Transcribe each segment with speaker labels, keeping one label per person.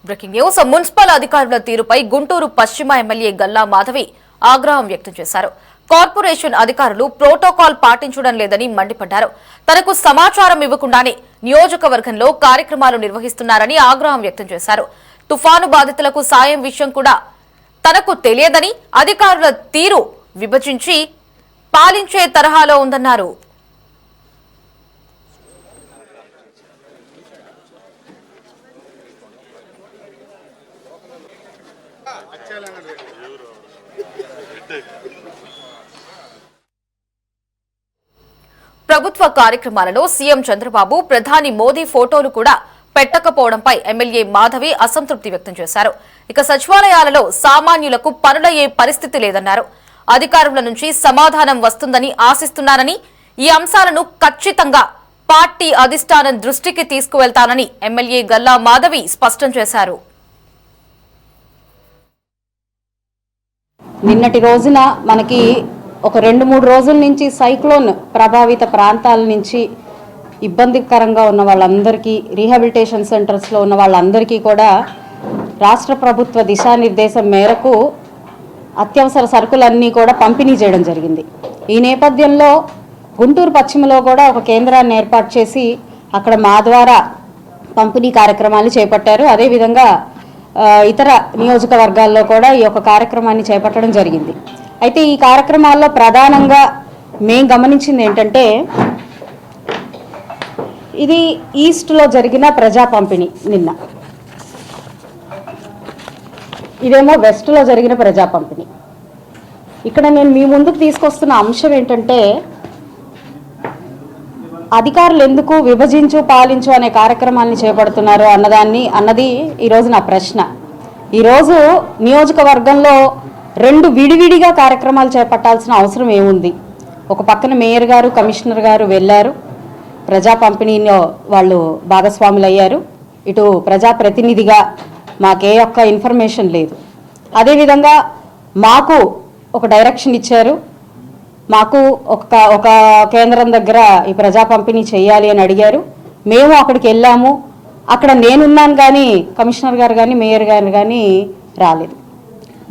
Speaker 1: Breaking news. Municipal అధికారుల తీరుపై గుంటూరు పశ్చిమ ఎమ్మెల్యే గల్లా మాధవి ఆగ్రహం వ్యక్తం చేశారు. కార్పొరేషన్ అధికారులు ప్రోటోకాల్ పాటించడం లేదని మండిపడ్డారు. తనకు సమాచారం ఇవ్వకుండానే నియోజకవర్గంలో కార్యక్రమాలు నిర్వహిస్తున్నారని ఆగ్రహం వ్యక్తం చేశారు. తుఫాను బాధితులకు సాయం విషయం కూడా తనకు తెలియదని, అధికారుల తీరు విభజించి పాలించే తరహాలో ఉందన్నారు. ప్రభుత్వ కార్యక్రమాలలో సీఎం చంద్రబాబు, ప్రధాని మోదీ ఫోటోలు కూడా పెట్టకపోవడంపై ఎమ్మెల్యే మాధవి అసంతృప్తి వ్యక్తం చేశారు. ఇక సచివాలయాలలో సామాన్యులకు పనులయ్యే పరిస్థితి లేదన్నారు. అధికారుల నుంచి సమాధానం వస్తుందని ఆశిస్తున్నారని, ఈ అంశాలను ఖచ్చితంగా పార్టీ అధిష్టానం దృష్టికి తీసుకువెళ్తానని ఎమ్మెల్యే గల్లా మాధవి స్పష్టం చేశారు.
Speaker 2: నిన్నటి రోజున మనకి ఒక 2-3 రోజుల నుంచి సైక్లోన్ ప్రభావిత ప్రాంతాల నుంచి ఇబ్బందికరంగా ఉన్న వాళ్ళందరికీ, రీహాబిలిటేషన్ సెంటర్స్లో ఉన్న వాళ్ళందరికీ కూడా రాష్ట్ర ప్రభుత్వ దిశానిర్దేశం మేరకు అత్యవసర సరుకులన్నీ కూడా పంపిణీ చేయడం జరిగింది. ఈ నేపథ్యంలో గుంటూరు పశ్చిమలో కూడా ఒక కేంద్రాన్ని ఏర్పాటు చేసి అక్కడ మా ద్వారా పంపిణీ కార్యక్రమాలు చేపట్టారు. అదేవిధంగా ఇతర నియోజకవర్గాల్లో కూడా ఈ యొక్క కార్యక్రమాన్ని చేపట్టడం జరిగింది. అయితే ఈ కార్యక్రమాల్లో ప్రధానంగా మేము గమనించింది ఏంటంటే, ఇది ఈస్ట్లో జరిగిన ప్రజా పంపిణీ, నిన్న ఇదేమో వెస్ట్లో జరిగిన ప్రజా పంపిణీ. ఇక్కడ నేను మీ ముందుకు తీసుకొస్తున్న అంశం ఏంటంటే, అధికారులు ఎందుకు విభజించు పాలించు అనే కార్యక్రమాన్ని చేపడుతున్నారు అన్నది ఈరోజు నా ప్రశ్న. ఈరోజు నియోజకవర్గంలో 2 విడివిడిగా కార్యక్రమాలు చేపట్టాల్సిన అవసరం ఏముంది? ఒక పక్కన మేయర్ గారు, కమిషనర్ గారు వెళ్ళారు, ప్రజా పంపిణీలో వాళ్ళు భాగస్వాములు అయ్యారు. ఇటు ప్రజాప్రతినిధిగా మాకే ఒక్క ఇన్ఫర్మేషన్ లేదు. అదేవిధంగా మాకు ఒక డైరెక్షన్ ఇచ్చారు, మాకు ఒక కేంద్రం దగ్గర ఈ ప్రజా పంపిణీ చేయాలి అని అడిగారు. మేము అక్కడికి వెళ్ళాము. అక్కడ నేనున్నాను కానీ కమిషనర్ గారు కానీ మేయర్ గారు కానీ రాలేదు.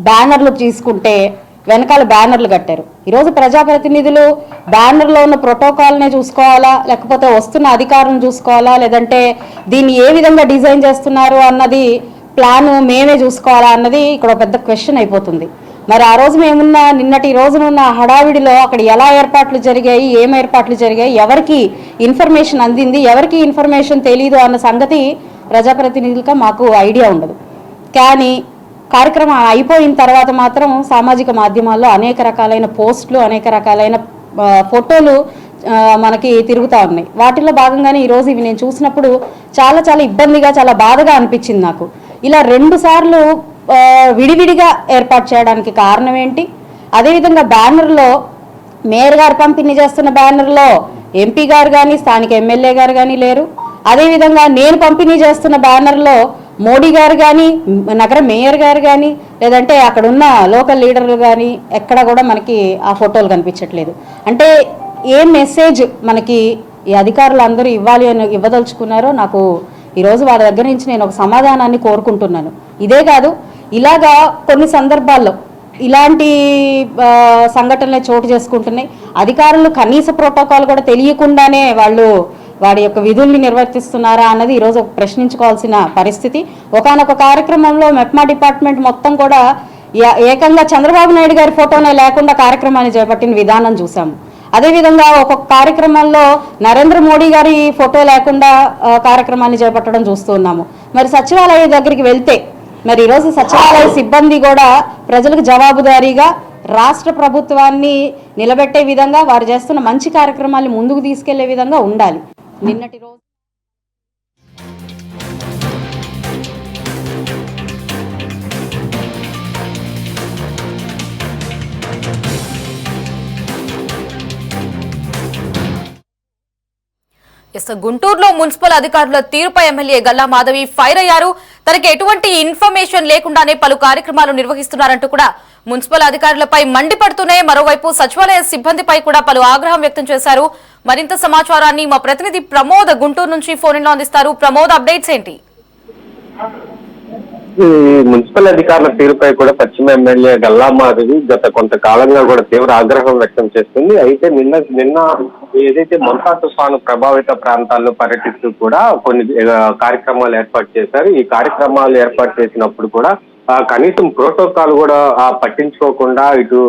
Speaker 2: బ్యానర్లు తీసుకుంటే వెనకాల బ్యానర్లు కట్టారు. ఈరోజు ప్రజాప్రతినిధులు బ్యానర్లో ఉన్న ప్రోటోకాల్నే చూసుకోవాలా, లేకపోతే వస్తున్న అధికారులను చూసుకోవాలా, లేదంటే దీన్ని ఏ విధంగా డిజైన్ చేస్తున్నారు అన్నది ప్లాన్ మేమే చూసుకోవాలా అన్నది ఇక్కడ పెద్ద క్వశ్చన్ అయిపోతుంది. మరి ఆ రోజు మేమున్న నిన్నటి రోజునున్న హడావిడిలో అక్కడ ఎలా ఏర్పాట్లు జరిగాయి, ఏం ఏర్పాట్లు జరిగాయి, ఎవరికి ఇన్ఫర్మేషన్ అందింది, ఎవరికి ఇన్ఫర్మేషన్ తెలీదు అన్న సంగతి ప్రజాప్రతినిధులుగా మాకు ఐడియా ఉండదు. కానీ కార్యక్రమం అయిపోయిన తర్వాత మాత్రం సామాజిక మాధ్యమాల్లో అనేక రకాలైన పోస్టులు, అనేక రకాలైన ఫోటోలు మనకి తిరుగుతూ ఉన్నాయి. వాటిల్లో భాగంగానే ఈరోజు ఇవి నేను చూసినప్పుడు చాలా చాలా ఇబ్బందిగా, చాలా బాధగా అనిపించింది నాకు. ఇలా 2 సార్లు విడివిడిగా ఏర్పాటు చేయడానికి కారణం ఏంటి? అదేవిధంగా బ్యానర్లో మేయర్ గారు పంపిణీ చేస్తున్న బ్యానర్లో ఎంపీ గారు కానీ, స్థానిక ఎమ్మెల్యే గారు కానీ లేరు. అదేవిధంగా నేను పంపిణీ చేస్తున్న బ్యానర్లో మోడీ గారు కానీ, నగర మేయర్ గారు కానీ, లేదంటే అక్కడ ఉన్న లోకల్ లీడర్లు కానీ ఎక్కడ కూడా మనకి ఆ ఫోటోలు కనిపించట్లేదు. అంటే ఏ మెసేజ్ మనకి ఈ అధికారులు అందరూ ఇవ్వదలుచుకున్నారో నాకు ఈరోజు వాళ్ళ దగ్గర నుంచి నేను ఒక సమాధానాన్ని కోరుకుంటున్నాను. ఇదే కాదు, ఇలాగా కొన్ని సందర్భాల్లో ఇలాంటి సంఘటనలే చోటు చేసుకుంటున్నాయి. అధికారులు కనీస ప్రోటోకాల్ కూడా తెలియకుండానే వాళ్ళు వాడి యొక్క విధుల్ని నిర్వర్తిస్తున్నారా అన్నది ఈరోజు ప్రశ్నించుకోవాల్సిన పరిస్థితి. ఒకానొక కార్యక్రమంలో మెప్మా డిపార్ట్మెంట్ మొత్తం కూడా ఏకంగా చంద్రబాబు నాయుడు గారి ఫోటోనే లేకుండా కార్యక్రమాన్ని చేపట్టిన విధానం చూసాము. అదేవిధంగా ఒక్కొక్క కార్యక్రమంలో నరేంద్ర మోడీ గారి ఫోటో లేకుండా కార్యక్రమాన్ని చేపట్టడం చూస్తున్నాము. మరి సచివాలయం దగ్గరికి వెళ్తే మరి ఈరోజు సచివాలయ సిబ్బంది కూడా ప్రజలకు జవాబుదారీగా రాష్ట్ర ప్రభుత్వాన్ని నిలబెట్టే విధంగా, వారు చేస్తున్న మంచి కార్యక్రమాన్ని ముందుకు తీసుకెళ్లే విధంగా ఉండాలి. నిన్నటి రోజు
Speaker 1: గుంటూరులో మున్సిపల్ అధికారుల తీరుపై ఎమ్మెల్యే గల్లా మాధవి ఫైర్ అయ్యారు. తనకి ఎటువంటి ఇన్ఫర్మేషన్ లేకుండానే పలు కార్యక్రమాలు నిర్వహిస్తున్నారంటూ కూడా మున్సిపల్ అధికారులపై మండిపడుతూనే మరోవైపు సచివాలయ సిబ్బందిపై కూడా పలు ఆగ్రహం వ్యక్తం చేశారు. మరింత సమాచారాన్ని మా ప్రతినిధి ప్రమోద్ గుంటూరు నుంచి ఫోన్ లో అందిస్తారు. ప్రమోద్, అప్డేట్స్ ఏంటి?
Speaker 3: ఈ మున్సిపల్ అధికారుల తీరుపై కూడా పశ్చిమ ఎమ్మెల్యే గల్లా మాధవి గత కొంతకాలంగా కూడా తీవ్ర ఆగ్రహం వ్యక్తం చేస్తుంది. అయితే నిన్న ఏదైతే మొంతా తుఫాను ప్రభావిత ప్రాంతాల్లో పర్యటిస్తూ కూడా కొన్ని కార్యక్రమాలు ఏర్పాటు చేశారు. ఈ కార్యక్రమాలు ఏర్పాటు చేసినప్పుడు కూడా కనీసం ప్రోటోకాల్ కూడా పట్టించుకోకుండా ఇటు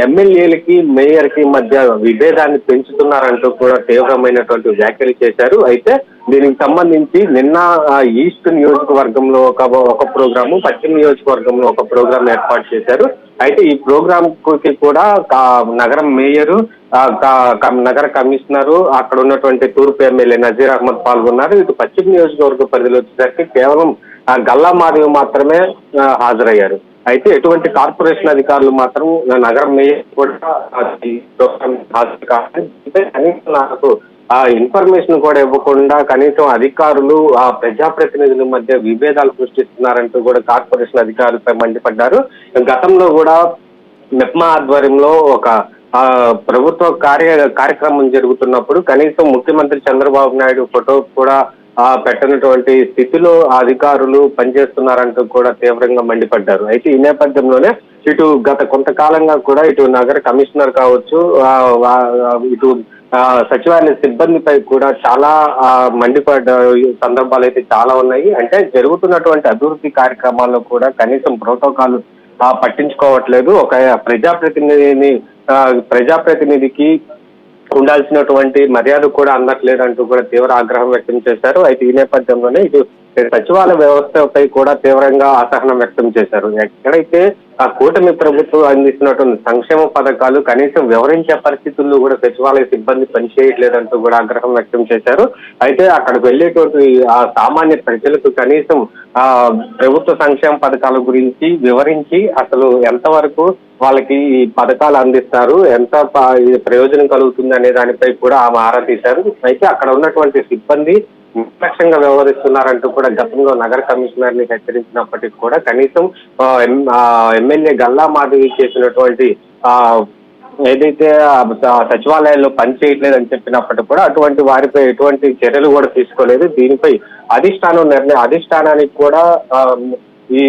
Speaker 3: ఎమ్మెల్యేలకి మేయర్ కి మధ్య విభేదాన్ని పెంచుతున్నారంటూ కూడా తీవ్రమైనటువంటి వ్యాఖ్యలు చేశారు. అయితే దీనికి సంబంధించి నిన్న ఈస్ట్ నియోజకవర్గంలో ఒక ప్రోగ్రాము, పశ్చిమ నియోజకవర్గంలో ఒక ప్రోగ్రాం ఏర్పాటు చేశారు. అయితే ఈ ప్రోగ్రామ్ కి కూడా నగరం మేయరు, నగర కమిషనరు, అక్కడ ఉన్నటువంటి తూర్పు ఎమ్మెల్యే నజీర్ అహ్మద్ పాల్గొన్నారు. ఇటు పశ్చిమ నియోజకవర్గ పరిధిలో వచ్చేసరికి కేవలం గల్లా మాధవి మాత్రమే హాజరయ్యారు. అయితే ఎటువంటి కార్పొరేషన్ అధికారులు మాత్రం నగరం మేయర్ కూడా హాజరు కావాలి. కనీసం నాకు ఇన్ఫర్మేషన్ కూడా ఇవ్వకుండా కనీసం అధికారులు ప్రజాప్రతినిధుల మధ్య విభేదాలు సృష్టిస్తున్నారంటూ కూడా కార్పొరేషన్ అధికారులపై మండిపడ్డారు. గతంలో కూడా మెప్మా ఆధ్వర్యంలో ఒక ప్రభుత్వ కార్యక్రమం జరుగుతున్నప్పుడు కనీసం ముఖ్యమంత్రి చంద్రబాబు నాయుడు ఫోటో కూడా పెట్టినటువంటి స్థితిలో అధికారులు పనిచేస్తున్నారంటూ కూడా తీవ్రంగా మండిపడ్డారు. అయితే ఈ నేపథ్యంలోనే ఇటు గత కొంతకాలంగా కూడా ఇటు నగర కమిషనర్ కావచ్చు, ఇటు సచివాలయ సిబ్బందిపై కూడా చాలా మండిపడ్డ సందర్భాలు అయితే చాలా ఉన్నాయి. అంటే జరుగుతున్నటువంటి అభివృద్ధి కార్యక్రమాల్లో కూడా కనీసం ప్రోటోకాల్ పట్టించుకోవట్లేదు. ఒక ప్రజాప్రతినిధికి ఉండాల్సినటువంటి మర్యాద కూడా అందట్లేదంటూ కూడా తీవ్ర ఆగ్రహం వ్యక్తం చేశారు. అయితే ఈ నేపథ్యంలోనే ఇటు సచివాలయ వ్యవస్థపై కూడా తీవ్రంగా అసహనం వ్యక్తం చేశారు. ఎక్కడైతే కూటమి ప్రభుత్వం అందిస్తున్నటువంటి సంక్షేమ పథకాలు కనీసం వివరించే పరిస్థితుల్లో కూడా సచివాలయ సిబ్బంది పనిచేయట్లేదంటూ కూడా ఆగ్రహం వ్యక్తం చేశారు. అయితే అక్కడికి వెళ్ళేటువంటి సామాన్య ప్రజలకు కనీసం ప్రభుత్వ సంక్షేమ పథకాల గురించి వివరించి అసలు ఎంతవరకు వాళ్ళకి ఈ పథకాలు అందిస్తారు, ఎంత ప్రయోజనం కలుగుతుంది అనే దానిపై కూడా ఆమె ఆరా తీశారు. అయితే అక్కడ ఉన్నటువంటి సిబ్బంది నిర్లక్ష్యంగా వ్యవహరిస్తున్నారంటూ కూడా గతంలో నగర కమిషనర్ ని హెచ్చరించినప్పటికీ కూడా కనీసం ఎమ్మెల్యే గల్లా మాధవి చేసినటువంటి ఏదైతే సచివాలయాల్లో పనిచేయట్లేదని చెప్పినప్పటికీ కూడా అటువంటి వారిపై ఎటువంటి చర్యలు కూడా తీసుకోలేదు. దీనిపై అధిష్టానానికి కూడా ఈ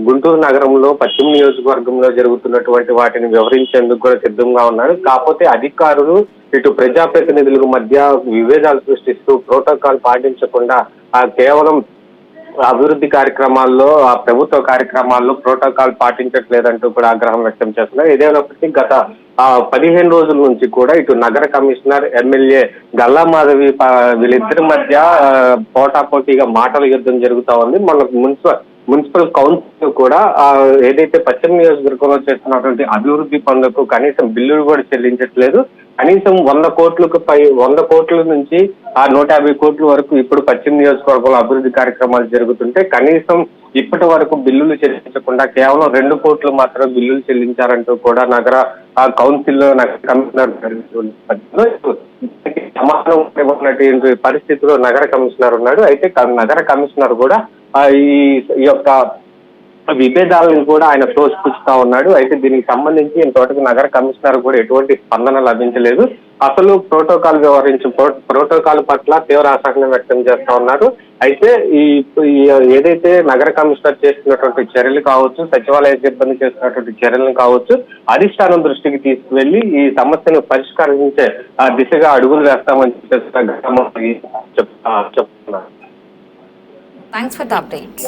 Speaker 3: గుంటూరు నగరంలో పశ్చిమ నియోజకవర్గంలో జరుగుతున్నటువంటి వాటిని వివరించేందుకు కూడా సిద్ధంగా ఉన్నారు. కాకపోతే అధికారులు ఇటు ప్రజాప్రతినిధులకు మధ్య విభేదాలు సృష్టిస్తూ ప్రోటోకాల్ పాటించకుండా కేవలం అభివృద్ధి కార్యక్రమాల్లో, ప్రభుత్వ కార్యక్రమాల్లో ప్రోటోకాల్ పాటించట్లేదంటూ కూడా ఆగ్రహం వ్యక్తం చేస్తున్నారు. ఏదైనప్పటికీ గత 15 రోజుల నుంచి కూడా ఇటు నగర కమిషనర్, ఎమ్మెల్యే గల్లా మాధవి వీళ్ళిద్దరి మధ్య పోటాపోటీగా మాటల యుద్ధం జరుగుతా ఉంది. మన మున్సిపల్ కౌన్సిల్ కూడా ఏదైతే పశ్చిమ నియోజకవర్గంలో చేస్తున్నటువంటి అభివృద్ధి పనులకు కనీసం బిల్లులు కూడా చెల్లించట్లేదు. కనీసం 100 కోట్ల నుంచి 150 కోట్ల వరకు ఇప్పుడు పశ్చిమ నియోజకవర్గంలో అభివృద్ధి కార్యక్రమాలు జరుగుతుంటే కనీసం ఇప్పటి వరకు బిల్లులు చెల్లించకుండా కేవలం 2 కోట్లు మాత్రం బిల్లులు చెల్లించారంటూ కూడా నగర కౌన్సిల్లో నగర కమిషనర్ సమాధానం ఇవ్వనటువంటి పరిస్థితిలో నగర కమిషనర్ ఉన్నాడు. అయితే నగర కమిషనర్ కూడా ఈ యొక్క విభేదాలను కూడా ఆయన తోసిపుచ్చుతా ఉన్నాడు. అయితే దీనికి సంబంధించి ఇంతవరకు నగర కమిషనర్ కూడా ఎటువంటి స్పందన లభించలేదు. అసలు ప్రోటోకాల్ పట్ల తీవ్ర అసహనం వ్యక్తం చేస్తా ఉన్నారు. అయితే ఏదైతే నగర కమిషనర్ చేస్తున్నటువంటి చర్యలు కావచ్చు, సచివాలయ సిబ్బంది చేస్తున్నటువంటి చర్యలను కావచ్చు, అధిష్టానం దృష్టికి తీసుకువెళ్లి ఈ సమస్యను పరిష్కరించే దిశగా అడుగులు వేస్తామని చెప్తున్నారు.
Speaker 1: Thanks for the updates.